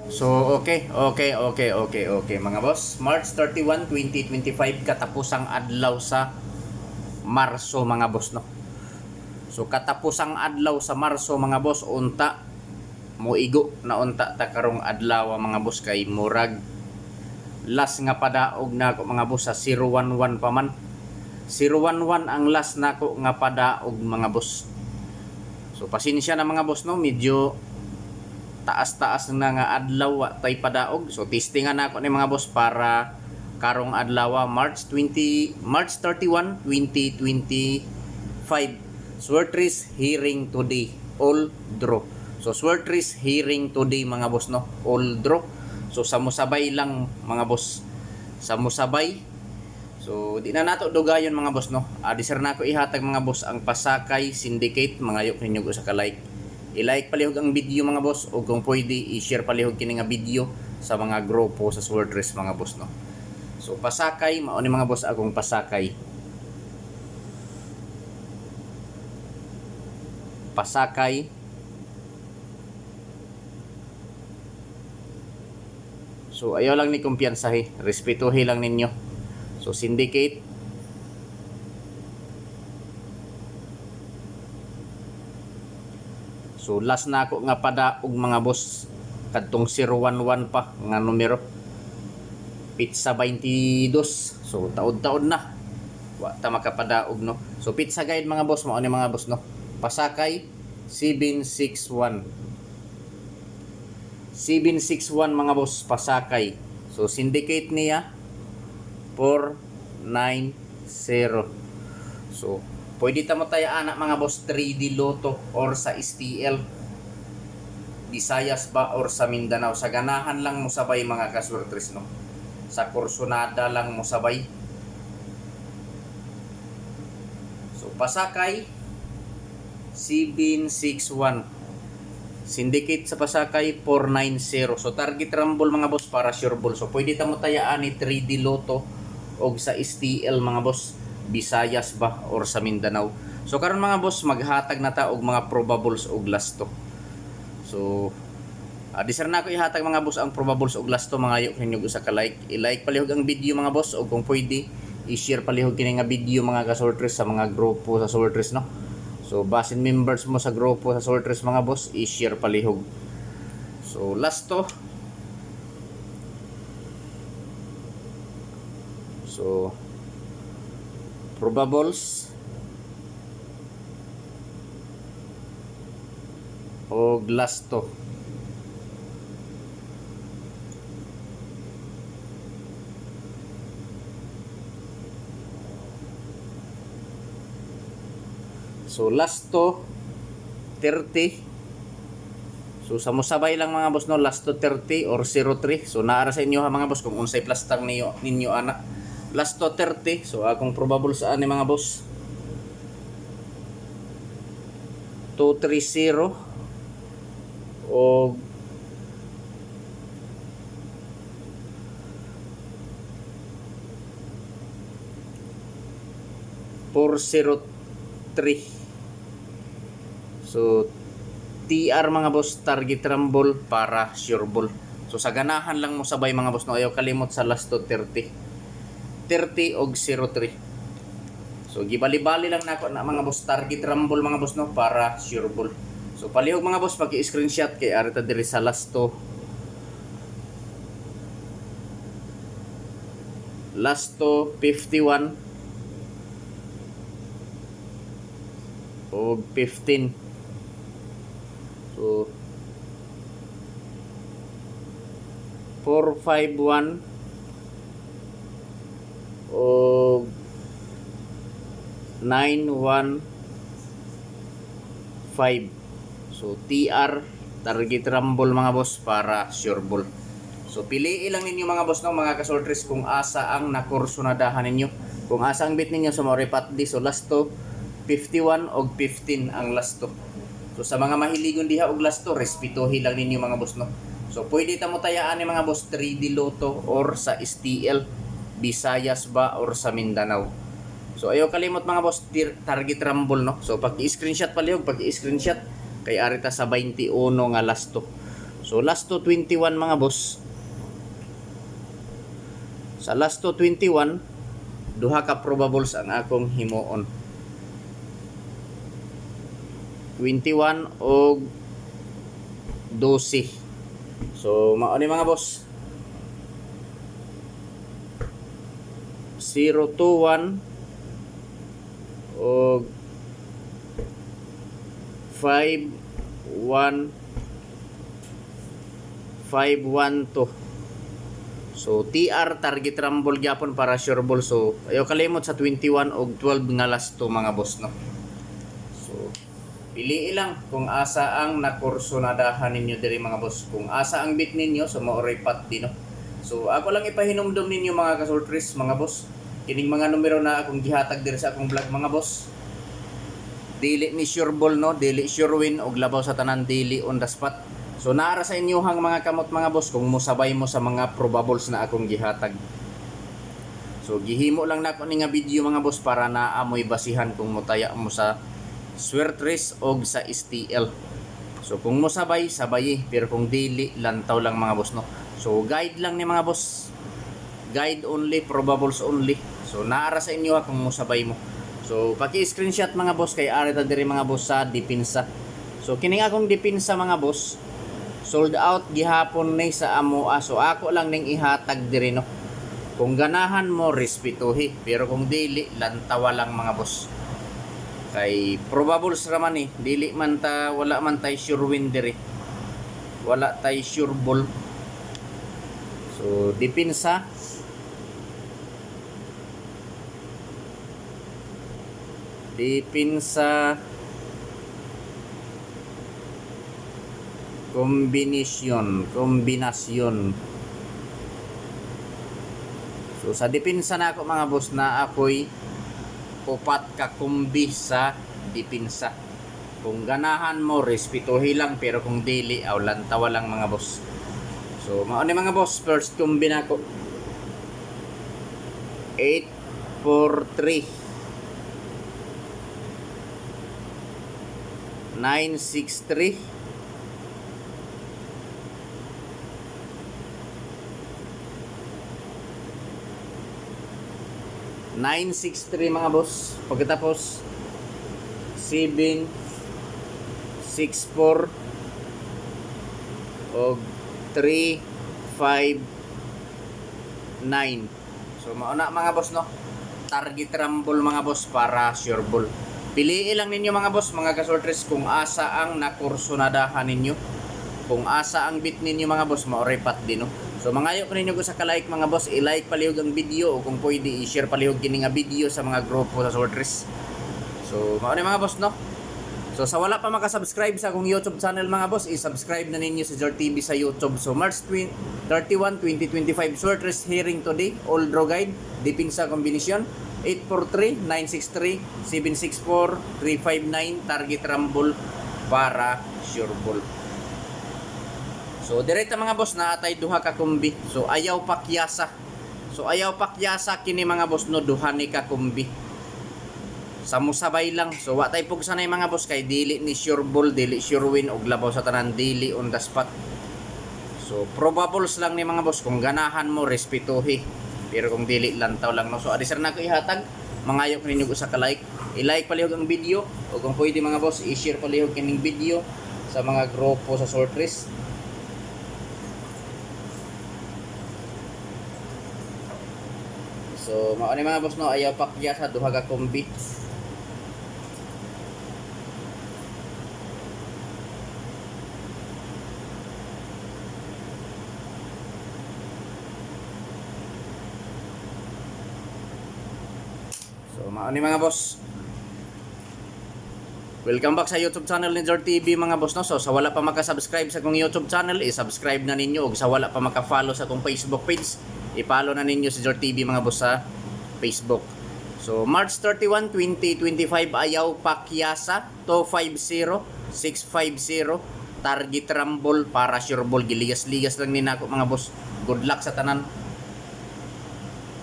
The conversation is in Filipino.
So, okay, mga boss. March 31, 2025, katapusang adlaw sa Marso, mga boss, no? So, katapusang adlaw sa Marso, mga boss, unta, moigo na unta ta karong adlaw, mga boss, kay murag. Last nga padaog na ako, mga boss, sa 011 pa man. 011 ang last na ako nga padaog, mga boss. So, pasensya na, mga boss, no? Medyo taas-taas na nga adlaw tay padaog. So testingan na ako ni mga boss para karong adlaw March 31, 2025. Swertres hearing today all draw. So Swertres hearing today, mga boss, no, all draw. So samusabay lang, mga boss, samusabay. So di na nato dugayon, mga boss, no. Disir na ako ihatag, mga boss, ang Pasakay Syndicate. Mga yok ninyo sa ka-like. I-like palihog ang video, mga boss, o kung pwede i-share palihog kini nga video sa mga grupo sa Swertres, mga boss, no. So Pasakay mao ni, mga boss, akong Pasakay. Pasakay. So ayaw lang ni kumpiyansahi, respetuhi lang ninyo. So Syndicate. So last na ako nga padaog, mga boss, kadtong 011 pa nga numero. Pizza 22. So taod-taod na. Wa ta makapadaog, no. So pizza guide, mga boss, mao ni, mga boss, no. Pasakay 761. 761, mga boss, Pasakay. So syndicate niya 490. So pwede ta mo tayo anak, mga boss, 3D Lotto or sa STL, Visayas ba or sa Mindanao. Sa ganahan lang mo sabay, mga kaswertres, no. Sa kursonada lang mo sabay. So Pasakay 761. Syndicate sa Pasakay 490. So target rumble, mga boss, para sure ball. So pwede ta mo tayaan ni 3D Lotto o sa STL, mga boss, Visayas ba or sa Mindanao. So karon, mga boss, maghatag na ta og mga probables og lasto. So disar na ako ihatag, mga boss, ang probables og lasto. Mga yok ninyo sa ka-like. I-like palihog ang video, mga boss, o kung pwede i-share palihog kini nga video, mga ka-Swertres, sa mga grupo sa Swertres, no. So basin members mo sa grupo sa Swertres, mga boss, i-share palihog. So lasto. So probables o lasto. So lasto 30. So samusabay lang, mga boss, no, lasto 30 or 03. So naara sa inyo, ha, mga boss, kung unsay plastang ninyo anak. Lasto 30. So akong probable saan ni, mga boss, 230 o 403. So TR, mga boss, target rumble para sure ball. So sa ganahan lang mo sabay, mga boss, no. Ayaw kalimot sa lasto 30 og 03. So gibali-bali lang nako na, mga boss, target rumble, mga boss, no, para sure ball. So palihog, mga boss, pag-i-screenshot kay arita diri sa lasto 51 o 15. So 451 o 915. So TR, target rumble, mga boss, para sure ball. So piliin lang ninyo, mga boss, no, mga ka-Swertres, kung asa ang nakursunadahan ninyo, kung asa ang bit ninyo sa mga repatdi. So lasto 51 og 15 ang lasto. So sa mga mahiligon diha og lasto, respetuhi lang ninyo, mga boss, no. So pwede ta mo tayaan ni, mga boss, 3D Lotto or sa STL, Visayas ba or sa Mindanao. So ayaw kalimot, mga boss, target rumble, no. So pag i-screenshot palihog, pag i-screenshot kay arita sa 21 nga lasto. So last to 21 mga boss. Sa last to 21, duha ka probables ang akong himuon. 21 og 12. So mao ni mga boss. 021 og 512. So TR target rumble gyapon para sure ball. So ayo kalimot sa 21 og 12 nga last to mga boss no. So pili lang kung asa ang nakursonadahan ninyo diri mga boss. Kung asa ang bit ninyo so maoray pat di no. So ako lang ipahinumdum ninyo mga kasultris mga boss. Kining mga numero na akong gihatag diri sa akong vlog mga boss. Dili ni sure ball no, dili sure win og labaw sa tanan, dili on the spot. So naara sa inyohang mga kamot mga boss kung musabay mo sa mga probables na akong gihatag. So gihimo lang nako ni nga video mga boss para naamoy basihan kung mutaya mo sa swerte race og sa STL. So kung musabay sabay pero kung dili lantaw lang mga boss no. So guide lang ni mga boss. Guide only, probables only. So naara sa inyo kung musabay mo. So paki-screenshot mga boss kay ari ta diri mga boss sa depensa. So kining akong depensa mga boss sold out gihapon ni sa amoa. So ako lang ning ihatag diri no. Kung ganahan mo respetuhi pero kung dili lantawa lang mga boss. Kay probables raman ni dili man ta wala man tay sure win diri. Wala tay sure ball. So depensa kombinasyon. So sa depensa na ako mga boss na ako'y upat ka kumbi sa depensa. Kung ganahan mo respetuhi lang pero kung dili aw lantawa lang mga boss. So mao ni mga boss, first kumbi na ako 843 963 963 mga boss. Pagkatapos 764 og 359. So mauna mga boss no. Target rumble mga boss para sure ball. Piliin lang ninyo mga boss, mga kasortres kung asa ang nakursonadahan ninyo. Kung asa ang bit ninyo mga boss, maorepat din no. So mangayo ko ninyo ko sa ka-like mga boss, i-like palihog ang video o kung pwede i-share palihog kini nga video sa mga grupo sa sortres. So mao ni mga boss no. So sa wala pa maka-subscribe sa akong YouTube channel mga boss, i-subscribe na ninyo si Jor TV sa YouTube. So March 31, 2025 sortres hearing today, all draw guide, depensa kombinasyon 843, 963, 764, 359 target rumble para sure ball. So direkta mga boss na atay duha ka kumbi. So ayaw pakyasa. So ayaw pakyasa kini mga boss no, duha ni ka kumbi. Sa musabay lang. So wa tay pug sanay mga boss kay dili ni sure ball, dili sure win og labaw sa tanan, dili on the spot. So probables lang ni mga boss kung ganahan mo respetuhi. Pero kung dili lantaw lang no. So adi sir na ko ihatag. Mangayo ko ninyo sa ka-like. I-like palihog ang video o kung pwede mga boss i-share palihog kining video sa mga grupo sa sortres. So mao ni mga boss no, ayaw pakyasa duha ka kumbi. So mao ni mga boss. Welcome back sa YouTube channel ni Jor TV mga boss no. So sa wala pa maka-subscribe sa akong YouTube channel, i-subscribe na ninyo. Ug sa wala pa maka-follow sa akong Facebook page, i-follow na ninyo si Jor TV mga boss sa Facebook. So March 31, 2025 ayaw pakyasa 250, 650 target rumble para sure ball. Giligas-ligas lang ni nako mga boss. Good luck sa tanan.